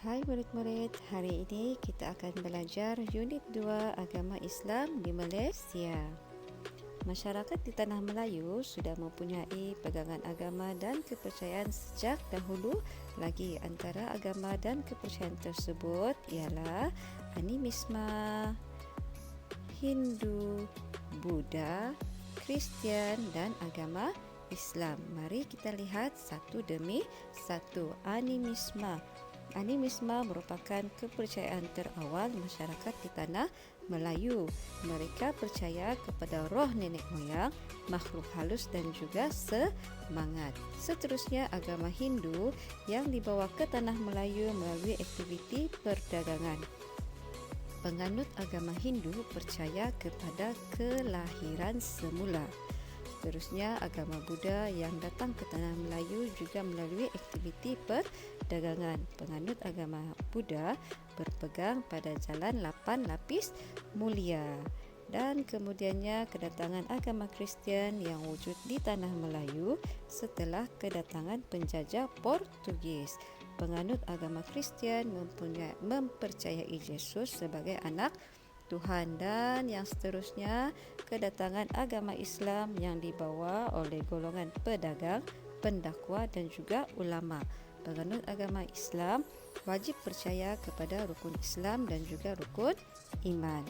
Hai murid-murid, hari ini kita akan belajar unit 2 Agama Islam di Malaysia. Masyarakat di Tanah Melayu sudah mempunyai pegangan agama dan kepercayaan sejak dahulu lagi. Antara agama dan kepercayaan tersebut ialah animisme, Hindu, Buddha, Kristian dan agama Islam. Mari kita lihat satu demi satu. Animisme merupakan kepercayaan terawal masyarakat di Tanah Melayu. Mereka percaya kepada roh nenek moyang, makhluk halus dan juga semangat. Seterusnya agama Hindu yang dibawa ke Tanah Melayu melalui aktiviti perdagangan. Penganut agama Hindu percaya kepada kelahiran semula. Seterusnya, agama Buddha yang datang ke Tanah Melayu juga melalui aktiviti perdagangan. Penganut agama Buddha berpegang pada jalan 8 lapis mulia. Dan kemudiannya kedatangan agama Kristian yang wujud di Tanah Melayu setelah kedatangan penjajah Portugis. Penganut agama Kristian mempercayai Yesus sebagai anak Tuhan, dan yang seterusnya kedatangan agama Islam yang dibawa oleh golongan pedagang, pendakwa dan juga ulama. Penganut agama Islam wajib percaya kepada rukun Islam dan juga rukun iman.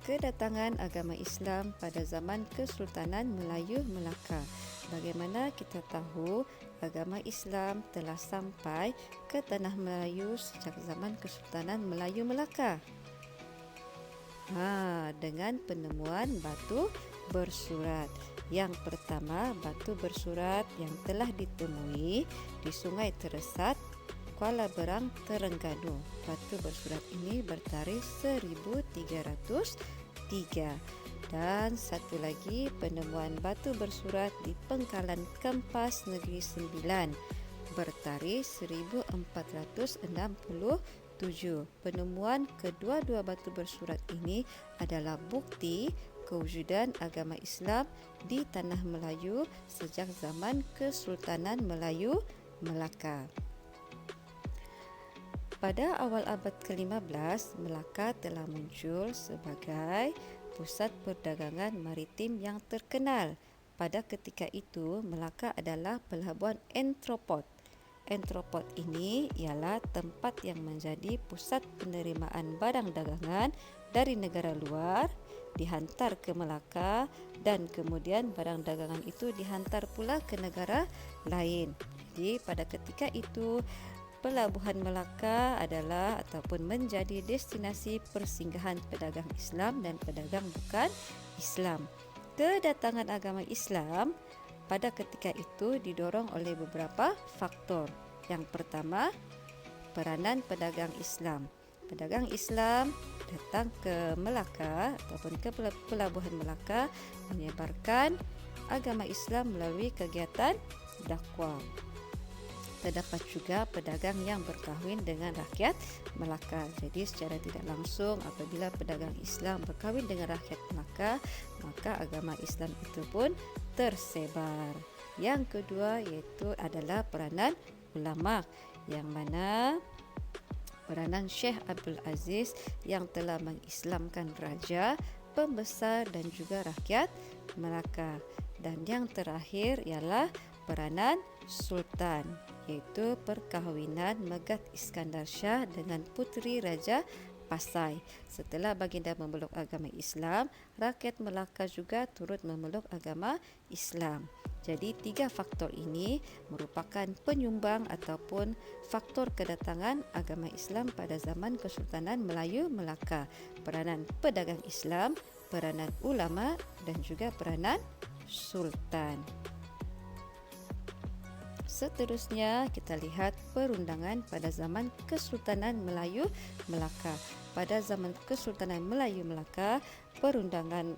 Kedatangan agama Islam pada zaman Kesultanan Melayu Melaka. Bagaimana kita tahu agama Islam telah sampai ke Tanah Melayu sejak zaman Kesultanan Melayu Melaka? Dengan penemuan batu bersurat. Yang pertama, batu bersurat yang telah ditemui di Sungai Teresat, Kuala Berang, Terengganu. Batu bersurat ini bertarikh 1303. Dan satu lagi, penemuan batu bersurat di Pengkalan Kempas Negeri Sembilan bertarikh 1467. Penemuan kedua-dua batu bersurat ini adalah bukti kewujudan agama Islam di Tanah Melayu sejak zaman Kesultanan Melayu Melaka. Pada awal abad ke-15, Melaka telah muncul sebagai pusat perdagangan maritim yang terkenal. Pada ketika itu, Melaka adalah pelabuhan Entropot. Entropot ini ialah tempat yang menjadi pusat penerimaan barang dagangan dari negara luar, dihantar ke Melaka, dan kemudian barang dagangan itu dihantar pula ke negara lain. Jadi pada ketika itu, Pelabuhan Melaka adalah ataupun menjadi destinasi persinggahan pedagang Islam dan pedagang bukan Islam. Kedatangan agama Islam pada ketika itu didorong oleh beberapa faktor. Yang pertama, peranan pedagang Islam. Pedagang Islam datang ke Melaka ataupun ke Pelabuhan Melaka menyebarkan agama Islam melalui kegiatan dakwah. Terdapat juga pedagang yang berkahwin dengan rakyat Melaka. Jadi secara tidak langsung apabila pedagang Islam berkahwin dengan rakyat Melaka, maka agama Islam itu pun tersebar. Yang kedua iaitu adalah peranan ulama, yang mana peranan Syekh Abdul Aziz yang telah mengislamkan raja, pembesar dan juga rakyat Melaka. Dan yang terakhir ialah peranan Sultan, iaitu perkahwinan Megat Iskandar Shah dengan puteri Raja Pasai. Setelah baginda memeluk agama Islam, rakyat Melaka juga turut memeluk agama Islam. Jadi tiga faktor ini merupakan penyumbang ataupun faktor kedatangan agama Islam pada zaman Kesultanan Melayu Melaka. Peranan pedagang Islam, peranan ulama dan juga peranan Sultan. Seterusnya kita lihat perundangan pada zaman Kesultanan Melayu Melaka. Pada zaman Kesultanan Melayu Melaka, perundangan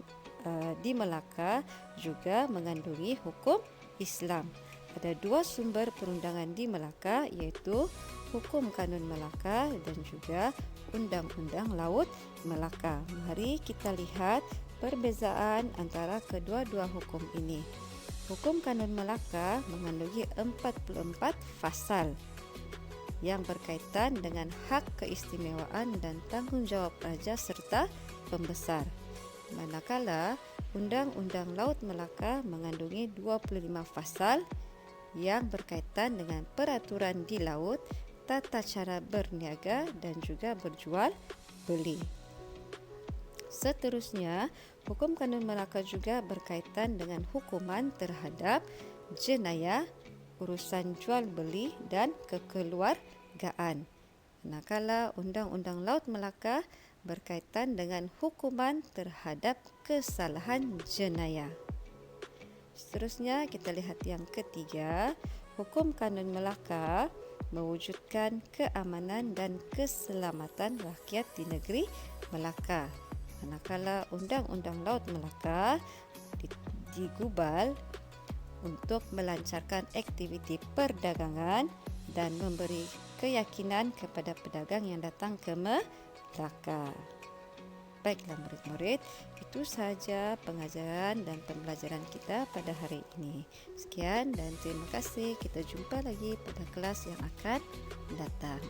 di Melaka juga mengandungi hukum Islam. Ada dua sumber perundangan di Melaka, iaitu Hukum Kanun Melaka dan juga Undang-Undang Laut Melaka. Mari kita lihat perbezaan antara kedua-dua hukum ini. Hukum Kanun Melaka mengandungi 44 pasal yang berkaitan dengan hak keistimewaan dan tanggungjawab raja serta pembesar. Manakala Undang-Undang Laut Melaka mengandungi 25 pasal yang berkaitan dengan peraturan di laut, tata cara berniaga dan juga berjual beli. Seterusnya, Hukum Kanun Melaka juga berkaitan dengan hukuman terhadap jenayah, urusan jual beli dan kekeluargaan. Manakala Undang-Undang Laut Melaka berkaitan dengan hukuman terhadap kesalahan jenayah. Seterusnya kita lihat yang ketiga, Hukum Kanun Melaka mewujudkan keamanan dan keselamatan rakyat di negeri Melaka. Manakala Undang-Undang Laut Melaka digubal untuk melancarkan aktiviti perdagangan dan memberi keyakinan kepada pedagang yang datang ke Melaka. Baiklah murid-murid, itu sahaja pengajaran dan pembelajaran kita pada hari ini. Sekian dan terima kasih. Kita jumpa lagi pada kelas yang akan datang.